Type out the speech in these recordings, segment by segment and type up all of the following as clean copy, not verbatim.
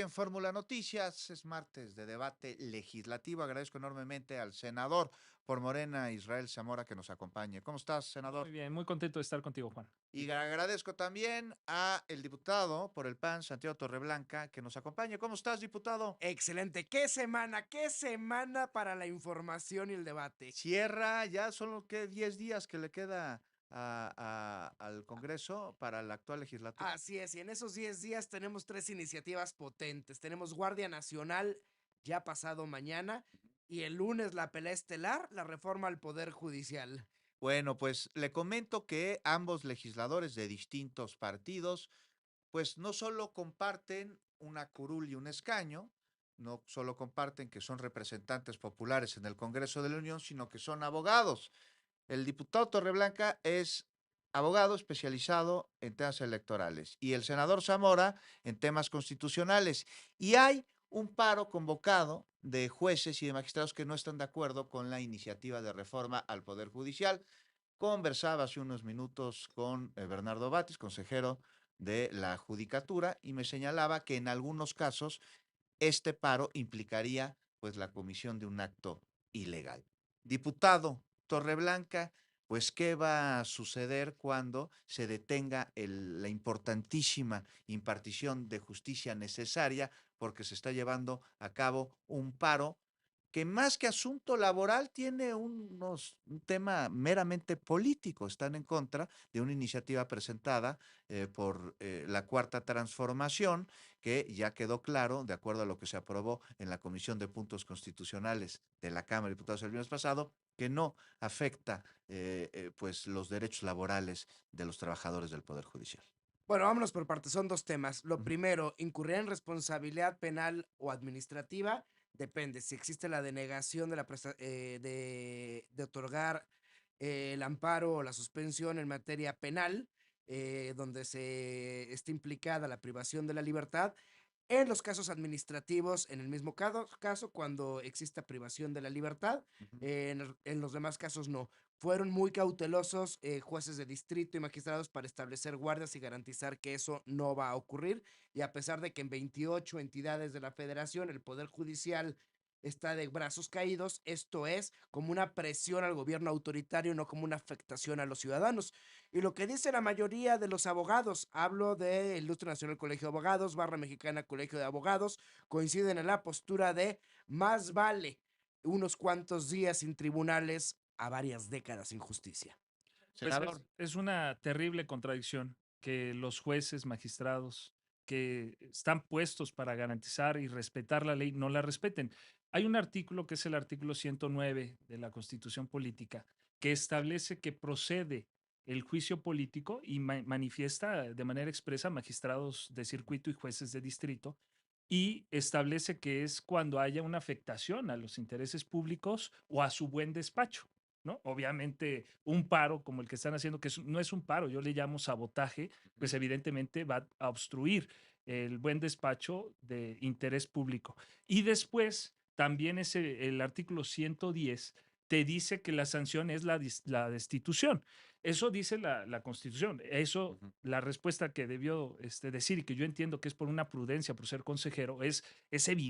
En Fórmula Noticias es martes de debate legislativo. Agradezco enormemente al senador por Morena, Israel Zamora, que nos acompañe. ¿Cómo estás, Muy senador? bien, muy contento de estar contigo, Juan. Y agradezco también a el diputado por el PAN, Santiago Torreblanca, que nos acompañe. ¿Cómo estás, diputado? Excelente. Qué semana para la información y el debate. Cierra, ya son ¿qué? 10 días que le queda al Congreso para la actual legislatura. Así es, y en esos 10 días tenemos tres iniciativas potentes. Tenemos Guardia Nacional ya pasado mañana y el lunes la pelea estelar, la reforma al Poder Judicial. Bueno, pues le comento que ambos legisladores de distintos partidos pues no solo comparten una curul y un escaño, no solo comparten que son representantes populares en el Congreso de la Unión, sino que son abogados. El diputado Torreblanca es abogado especializado en temas electorales y el senador Zamora en temas constitucionales. Y hay un paro convocado de jueces y de magistrados que no están de acuerdo con la iniciativa de reforma al Poder Judicial. Conversaba hace unos minutos con Bernardo Batis, consejero de la Judicatura, y me señalaba que en algunos casos este paro implicaría pues la comisión de un acto ilegal. Diputado Torreblanca, pues ¿qué va a suceder cuando se detenga la importantísima impartición de justicia necesaria porque se está llevando a cabo un paro que más que asunto laboral tiene un tema meramente político? Están en contra de una iniciativa presentada por la Cuarta Transformación, que ya quedó claro, de acuerdo a lo que se aprobó en la Comisión de Puntos Constitucionales de la Cámara de Diputados el viernes pasado, que no afecta pues los derechos laborales de los trabajadores del Poder Judicial. Bueno, vámonos por partes, son dos temas. Lo Ujú. primero, incurrir en responsabilidad penal o administrativa, depende. Si existe la denegación de, de otorgar el amparo o la suspensión en materia penal, donde se está implicada la privación de la libertad, en los casos administrativos, en el mismo caso, cuando exista privación de la libertad, Ujú. en los demás casos no. Fueron muy cautelosos jueces de distrito y magistrados para establecer guardias y garantizar que eso no va a ocurrir. Y a pesar de que en 28 entidades de la federación el Poder Judicial está de brazos caídos, esto es como una presión al gobierno autoritario, no como una afectación a los ciudadanos. Y lo que dice la mayoría de los abogados, hablo de Ilustre Nacional Colegio de Abogados, Barra Mexicana Colegio de Abogados, coinciden en la postura de más vale unos cuantos días sin tribunales a varias décadas sin justicia. Pues Senador. es una terrible contradicción que los jueces, magistrados que están puestos para garantizar y respetar la ley no la respeten. Hay un artículo que es el artículo 109 de la Constitución Política que establece que procede el juicio político y manifiesta de manera expresa magistrados de circuito y jueces de distrito y establece que es cuando haya una afectación a los intereses públicos o a su buen despacho. ¿No? Obviamente, un paro como el que están haciendo, que no es un paro, yo le llamo sabotaje, pues evidentemente va a obstruir el buen despacho de interés público. Y después, también el artículo 110 te dice que la sanción es la destitución. Eso dice la Constitución. Eso, Ujú. la respuesta que debió decir y que yo entiendo que es por una prudencia, por ser consejero, es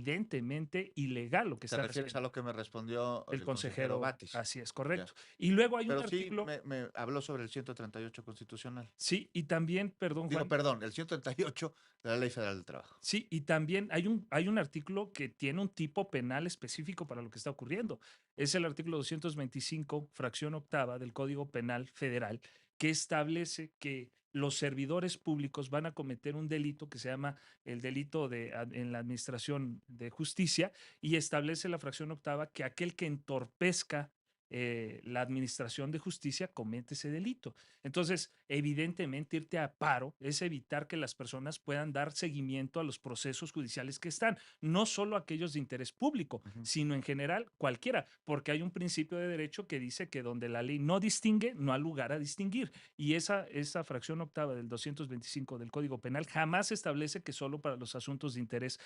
evidentemente ilegal lo que ¿Te están refieres a haciendo. lo que me respondió El el consejero consejero, Batis? así es Ya. correcto. Y luego hay un Pero sí, artículo, me habló sobre el 138 constitucional. sí, y también, perdón, Digo, Juan, perdón, el 138 de la Ley Federal del Trabajo. sí, y también hay un artículo que tiene un tipo penal específico para lo que está ocurriendo. Es el artículo 225, fracción octava del Código Penal Federal, que establece que los servidores públicos van a cometer un delito que se llama el delito en la administración de justicia y establece la fracción octava que aquel que entorpezca la administración de justicia comete ese delito. Entonces, evidentemente, irte a paro es evitar que las personas puedan dar seguimiento a los procesos judiciales que están, no solo aquellos de interés público, Ujú. sino en general cualquiera, porque hay un principio de derecho que dice que donde la ley no distingue, no hay lugar a distinguir. Y esa fracción octava del 225 del Código Penal jamás establece que solo para los asuntos de interés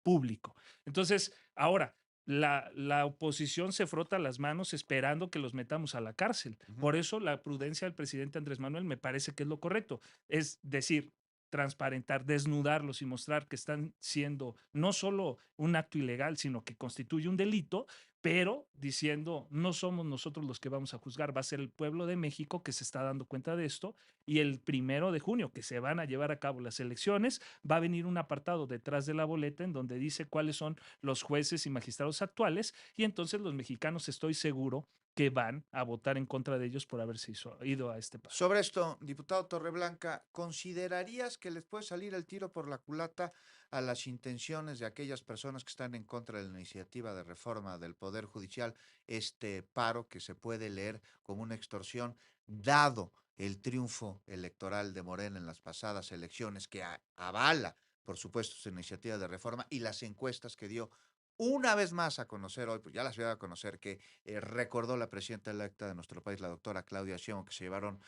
público. Entonces, ahora, la oposición se frota las manos esperando que los metamos a la cárcel. Ujú. Por eso la prudencia del presidente Andrés Manuel me parece que es lo correcto. Es decir, transparentar, desnudarlos y mostrar que están siendo no solo un acto ilegal, sino que constituye un delito, pero diciendo, no somos nosotros los que vamos a juzgar, va a ser el pueblo de México que se está dando cuenta de esto, y el 1 de junio, que se van a llevar a cabo las elecciones, va a venir un apartado detrás de la boleta en donde dice cuáles son los jueces y magistrados actuales, y entonces los mexicanos, estoy seguro, que van a votar en contra de ellos por haberse ido a este paso. Sobre esto, diputado Torreblanca, ¿considerarías que les puede salir el tiro por la culata a las intenciones de aquellas personas que están en contra de la iniciativa de reforma del Poder Judicial, este paro que se puede leer como una extorsión, dado el triunfo electoral de Morena en las pasadas elecciones, que avala, por supuesto, su iniciativa de reforma y las encuestas que dio una vez más a conocer hoy, pues ya las voy a conocer, que recordó la presidenta electa de nuestro país, la doctora Claudia Sheinbaum, que se llevaron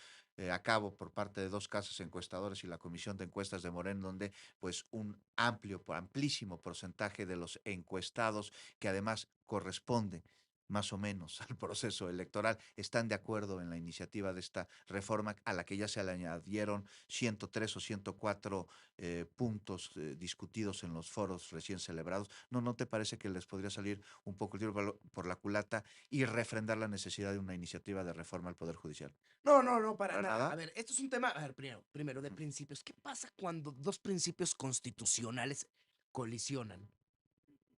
a cabo por parte de 2 casas encuestadoras y la Comisión de Encuestas de Morena, donde pues un amplísimo porcentaje de los encuestados, que además corresponde más o menos al proceso electoral, están de acuerdo en la iniciativa de esta reforma, a la que ya se le añadieron 103 o 104 puntos discutidos en los foros recién celebrados. ¿No te parece que les podría salir un poco el tiro por la culata y refrendar la necesidad de una iniciativa de reforma al Poder Judicial? No, para ¿Para nada. nada? A ver, esto es un tema, a ver, primero de principios. ¿Qué pasa cuando dos principios constitucionales colisionan?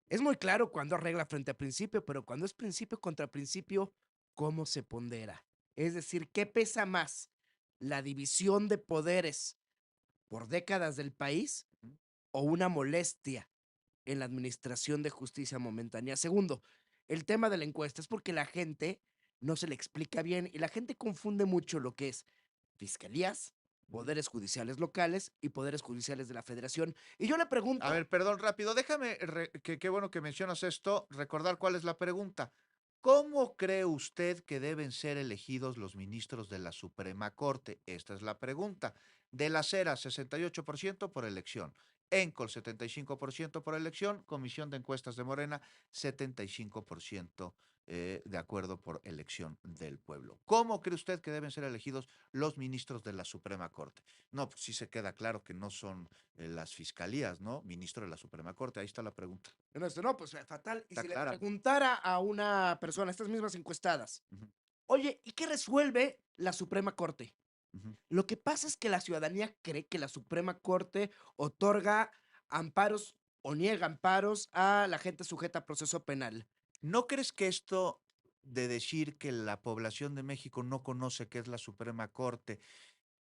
Es muy claro cuando regla frente a principio, pero cuando es principio contra principio, ¿cómo se pondera? Es decir, ¿qué pesa más? ¿La división de poderes por décadas del país o una molestia en la administración de justicia momentánea? Segundo, el tema de la encuesta es porque la gente no se le explica bien y la gente confunde mucho lo que es fiscalías, poderes judiciales locales y poderes judiciales de la federación. Y yo le A pregunto, ver, perdón, rápido, déjame, que qué bueno que mencionas esto, recordar cuál es la pregunta. ¿Cómo cree usted que deben ser elegidos los ministros de la Suprema Corte? Esta es la pregunta. De la Cera, 68% por elección. ENCOL, 75% por elección. Comisión de Encuestas de Morena, 75% de acuerdo por elección del pueblo. ¿Cómo cree usted que deben ser elegidos los ministros de la Suprema Corte? No, pues sí se queda claro que no son las fiscalías, ¿no? Ministro de la Suprema Corte, ahí está la pregunta. no, pues fatal. Y Está si le clara. preguntara a una persona, estas mismas encuestadas, Ujú, oye, ¿y qué resuelve la Suprema Corte? ujú. Lo que pasa es que la ciudadanía cree que la Suprema Corte otorga amparos o niega amparos a la gente sujeta a proceso penal. ¿No crees que esto de decir que la población de México no conoce qué es la Suprema Corte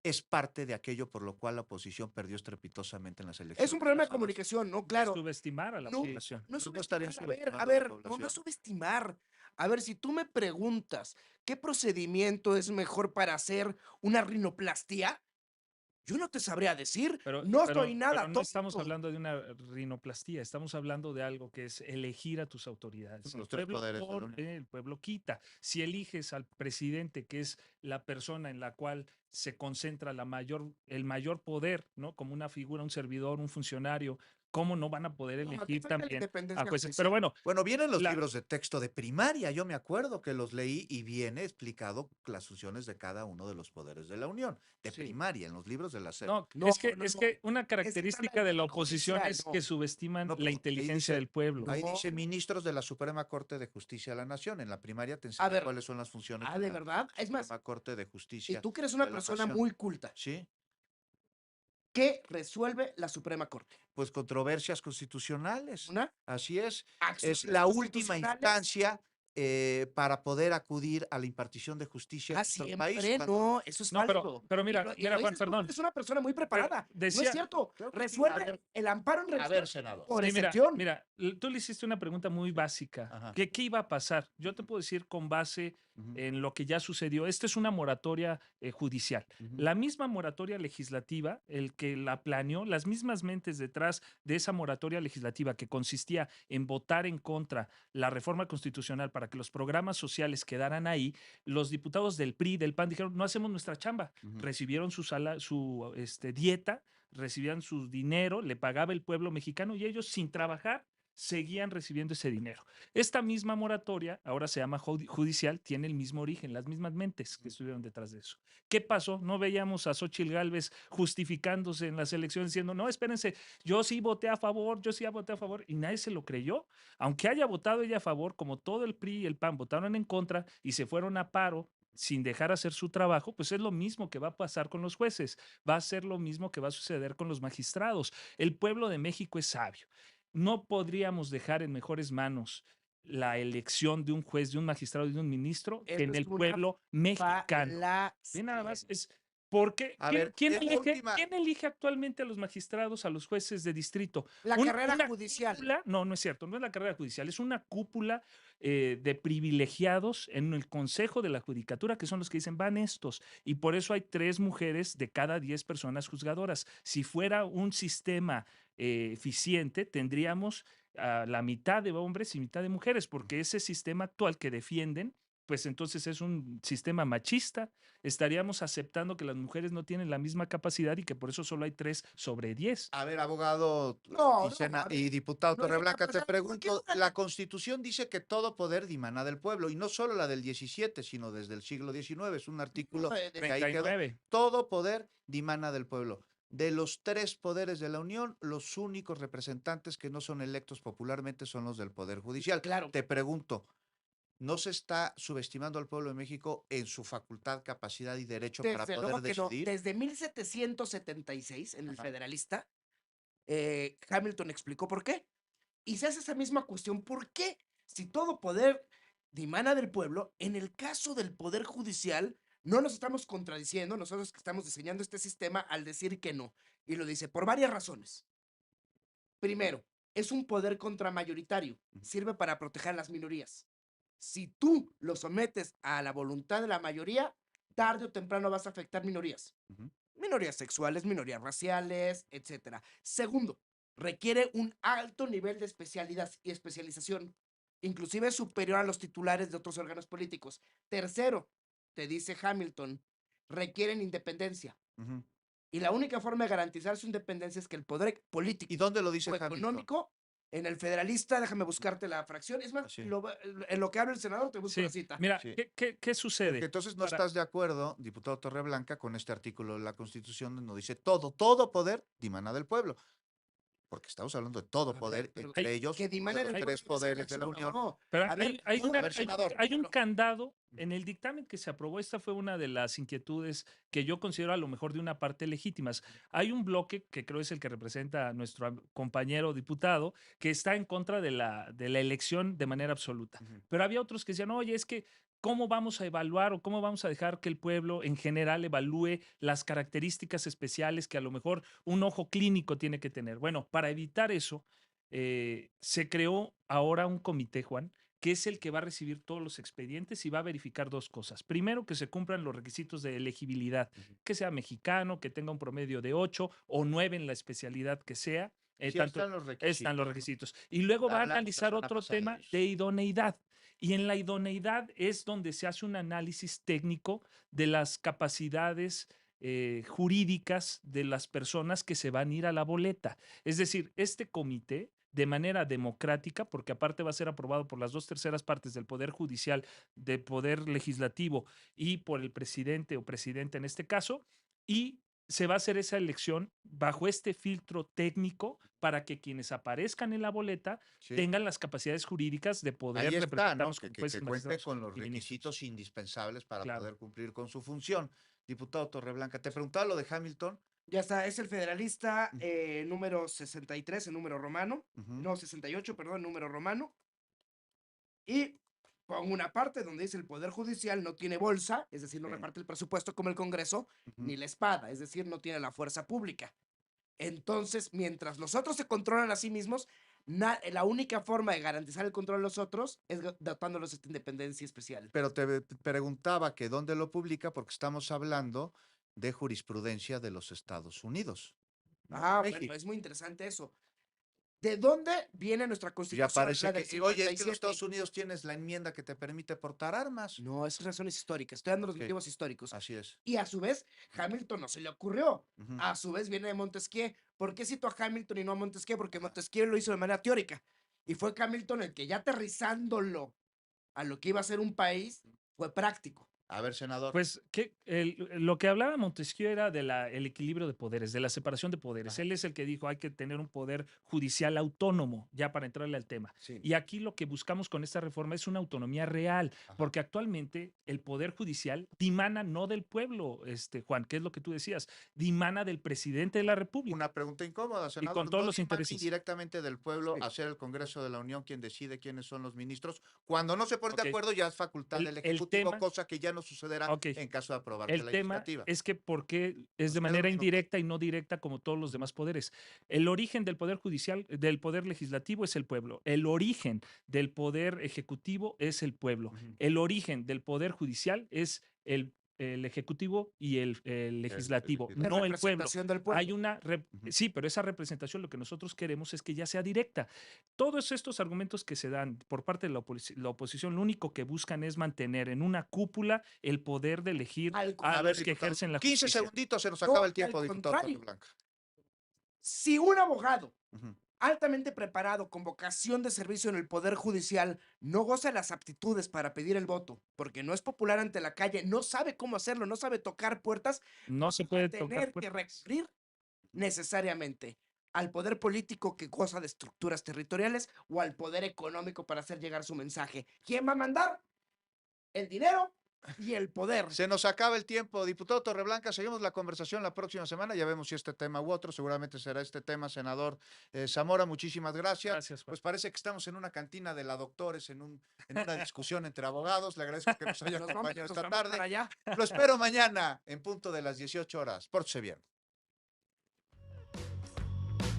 es parte de aquello por lo cual la oposición perdió estrepitosamente en las Es un elecciones problema de pasadas? comunicación, ¿no? Claro. Subestimar a la No, población. no es No estarían subestimar. subestimando a la No, no es población. subestimar. A ver, si tú me preguntas qué procedimiento es mejor para hacer una rinoplastia, yo no te sabría decir. Pero, No pero, soy nada pero no estamos tonto. hablando de una rinoplastía, estamos hablando de algo que es elegir a tus autoridades. Son los 3 poderes de la Unión. El pueblo quita. Si eliges al presidente, que es la persona en la cual se concentra el mayor poder, ¿no? Como una figura, un servidor, un funcionario, ¿cómo no van a poder No, aquí elegir falta la también independencia a jueces? judicial. Pero bueno, Bueno, vienen los la, libros de texto de primaria, yo me acuerdo que los leí y viene explicado las funciones de cada uno de los poderes de la Unión, de Sí. primaria, en los libros de la SEP. no, No, es que, no, es no. que una Es que está característica de la oposición judicial, es no. que subestiman No, la pues, ahí inteligencia dice, del pueblo. ahí No. dice ministros de la Suprema Corte de Justicia de la Nación. En la primaria te A enseñan ver, cuáles son las funciones ¿de de la verdad? Es más, Suprema Corte de y Justicia tú que eres de una la persona Nación. muy culta, Sí, ¿qué resuelve la Suprema Corte? pues controversias constitucionales. Una, Así es acciones la última constitucionales. instancia para poder acudir a la impartición de justicia en nuestro país. Siempre, no, eso es No, falso. pero Y mira, lo, y mira, lo Juan, dices tú que perdón. eres una persona muy preparada. No es decía- cierto. Creo que sí. Resuelve el amparo en A ver, revisión senador. por Sí, mira, excepción. mira, tú le hiciste una pregunta muy básica. Ajá. ¿Qué iba a pasar? Yo te puedo decir con base Ujú, en lo que ya sucedió. Esta es una moratoria judicial. ujú. La misma moratoria legislativa, el que la planeó, las mismas mentes detrás de esa moratoria legislativa que consistía en votar en contra la reforma constitucional para que los programas sociales quedaran ahí, los diputados del PRI, del PAN dijeron, no hacemos nuestra chamba. Ujú. Recibieron su dieta, recibían su dinero, le pagaba el pueblo mexicano y ellos sin trabajar seguían recibiendo ese dinero. Esta misma moratoria, ahora se llama judicial, tiene el mismo origen, las mismas mentes que estuvieron detrás de eso. ¿Qué pasó? No veíamos a Xóchitl Gálvez justificándose en las elecciones diciendo, no, espérense, yo sí voté a favor, yo sí voté a favor, y nadie se lo creyó. Aunque haya votado ella a favor, como todo el PRI y el PAN votaron en contra y se fueron a paro sin dejar hacer su trabajo, pues es lo mismo que va a pasar con los jueces, va a ser lo mismo que va a suceder con los magistrados. El pueblo de México es sabio. No podríamos dejar en mejores manos la elección de un juez, de un magistrado y de un ministro que Esto en es el una pueblo mexicano. Ve nada más, falacia. es porque A ver, esta última, ¿quién elige actualmente a los magistrados, a los jueces de distrito? La carrera Una judicial. cúpula, no, no es cierto, no es la carrera judicial, es una cúpula de privilegiados en el Consejo de la Judicatura, que son los que dicen van estos, y por eso hay 3 mujeres de cada 10 personas juzgadoras. Si fuera un sistema eficiente, tendríamos la mitad de hombres y mitad de mujeres, porque ese sistema actual que defienden, pues entonces es un sistema machista. Estaríamos aceptando que las mujeres no tienen la misma capacidad y que por eso solo hay 3 sobre 10. a ver, abogado No, y, no, a ver, y diputado no es de Torreblanca, te capacidad. ¿Por qué pregunto, no la Constitución dice que todo poder dimana del pueblo, y no solo la del 17, sino desde el siglo XIX, es un artículo que ahí quedó, 39. todo poder dimana del pueblo. De los 3 poderes de la Unión, los únicos representantes que no son electos popularmente son los del Poder Judicial. Claro. Te pregunto, ¿no se está subestimando al pueblo de México en su facultad, capacidad y derecho para Desde poder luego que no. decidir? Desde 1776, en el Ajá. Federalista, Hamilton explicó por qué. Y se hace esa misma cuestión, ¿por qué? Si todo poder dimana del pueblo, en el caso del poder judicial, no nos estamos contradiciendo nosotros que estamos diseñando este sistema al decir que no. Y lo dice por varias razones. Primero, es un poder contramayoritario, Ujú. sirve para proteger a las minorías. Si tú lo sometes a la voluntad de la mayoría, tarde o temprano vas a afectar minorías. Ujú. Minorías sexuales, minorías raciales, etcétera. Segundo, requiere un alto nivel de especialidad y especialización, inclusive superior a los titulares de otros órganos políticos. Tercero, te dice Hamilton, requieren independencia. Ujú. Y la única forma de garantizar su independencia es que el poder ¿Y político dónde lo dice o Hamilton? económico, en el Federalista, déjame buscarte la fracción, es más, Así. en lo que habla el senador te busco Sí, la cita. mira, Sí. ¿qué Porque sucede? entonces no Para- estás de acuerdo, diputado Torreblanca, con este artículo de la Constitución donde dice todo poder dimana del pueblo. Porque estamos hablando de todo A ver, poder, pero entre ellos que uno dimana de del los hay- pueblo 3 no es poderes de la elección, Unión. no. Pero A ver, hay tú, a ver, hay senador. un candado en el dictamen que se aprobó. Esta fue una de las inquietudes que yo considero a lo mejor de una parte legítimas. Hay un bloque que creo es el que representa a nuestro compañero diputado que está en contra de la elección de manera absoluta. Ujú. Pero había otros que decían, oye, es que ¿cómo vamos a evaluar o cómo vamos a dejar que el pueblo en general evalúe las características especiales que a lo mejor un ojo clínico tiene que tener? Bueno, para evitar eso, se creó ahora un comité, Juan, que es el que va a recibir todos los expedientes y va a verificar 2 cosas. Primero, que se cumplan los requisitos de elegibilidad, Ujú. que sea mexicano, que tenga un promedio de 8 o 9 en la especialidad que sea. Sí, Tanto están los están los requisitos, requisitos. Y luego ¿no? va a Hablamos la analizar semana otro pasada tema de eso. de idoneidad. Y en la idoneidad es donde se hace un análisis técnico de las capacidades jurídicas de las personas que se van a ir a la boleta. Es decir, este comité de manera democrática, porque aparte va a ser aprobado por las 2/3 partes del Poder Judicial, del Poder Legislativo y por el presidente o presidenta en este caso, y se va a hacer esa elección bajo este filtro técnico para que quienes aparezcan en la boleta Sí. tengan las capacidades jurídicas de poder Ahí está, ¿no? representarnos Que, como que, jueces, que cuente magistrados con los y ministros. requisitos indispensables para Claro. poder cumplir con su función. Diputado Torreblanca, te preguntaba lo de Hamilton. Ya está, es el Federalista Ujú. número 63 en número romano. Ujú. No, 68, perdón, número romano. Y pongo una parte donde dice el Poder Judicial no tiene bolsa, es decir, no Sí. reparte el presupuesto como el Congreso, Ujú. ni la espada, es decir, no tiene la fuerza pública. Entonces, mientras los otros se controlan a sí mismos, la única forma de garantizar el control de los otros es dotándolos de esta independencia especial. Pero te preguntaba que dónde lo publica, porque estamos hablando de jurisprudencia de los Estados Unidos, no de Bueno, México. es muy interesante eso. ¿De dónde viene nuestra Ya constitución? parece La del que, oye, es que en 57. los Estados Unidos tienes la enmienda que te permite portar armas. No, es razones históricas. Estoy dando los Ok, motivos históricos. así es. Y a su vez, Hamilton no se le ocurrió. Ujú. A su vez viene de Montesquieu. ¿Por qué cito a Hamilton y no a Montesquieu? Porque Montesquieu lo hizo de manera teórica. Y fue Hamilton el que ya aterrizándolo a lo que iba a ser un país, fue práctico. A ver, senador. Pues lo que hablaba Montesquieu era el equilibrio de poderes, de la separación de poderes. Ajá. Él es el que dijo hay que tener un poder judicial autónomo, ya para entrarle al tema. Sí. Y aquí lo que buscamos con esta reforma es una autonomía real, Ajá. porque actualmente el poder judicial dimana no del pueblo, Juan, que es lo que tú decías, dimana del presidente de la República. Una pregunta incómoda, senador. con todos ¿No los dimana intereses. indirectamente del pueblo Sí. a ser el Congreso de la Unión quien decide quiénes son los ministros? Cuando no se pone Ok. de acuerdo, ya es facultad El- del el Ejecutivo, tema- cosa que ya no sucederá Ok. en caso de aprobarse El la tema iniciativa. es que por qué es de Nos queda un manera minuto. indirecta y no directa como todos los demás poderes. El origen del poder judicial, del poder legislativo es el pueblo. El origen del poder ejecutivo es el pueblo. Ujú. El origen del poder judicial es el ejecutivo y el legislativo, legislativo. no el pueblo. Representación del pueblo. Hay una Ujú. sí, pero esa representación lo que nosotros queremos es que ya sea directa. Todos estos argumentos que se dan por parte de la oposición, lo único que buscan es mantener en una cúpula el poder de elegir Al a A ver, los que diputado, ejercen la 15 justicia. segunditos, se nos No, acaba el al tiempo, diputado contrario. Torreblanca. Si un abogado Ujú. altamente preparado con vocación de servicio en el Poder Judicial no goza de las aptitudes para pedir el voto, porque no es popular ante la calle, no sabe cómo hacerlo, no sabe tocar puertas, No se va a puede tocar tener que puertas. recurrir necesariamente al poder político que goza de estructuras territoriales o al poder económico para hacer llegar su mensaje. ¿Quién va a mandar? El dinero y el poder. Se nos acaba el tiempo, diputado Torreblanca. Seguimos la conversación la próxima semana. Ya vemos si este tema u otro. Seguramente será este tema, senador Zamora. Muchísimas gracias. Gracias, Juan. Pues parece que estamos en una cantina de la doctores, en una discusión entre abogados. Le agradezco que nos haya Nos vamos, acompañado nos esta vamos para tarde. allá. Lo espero mañana en punto de las 18 horas. Pórtese bien.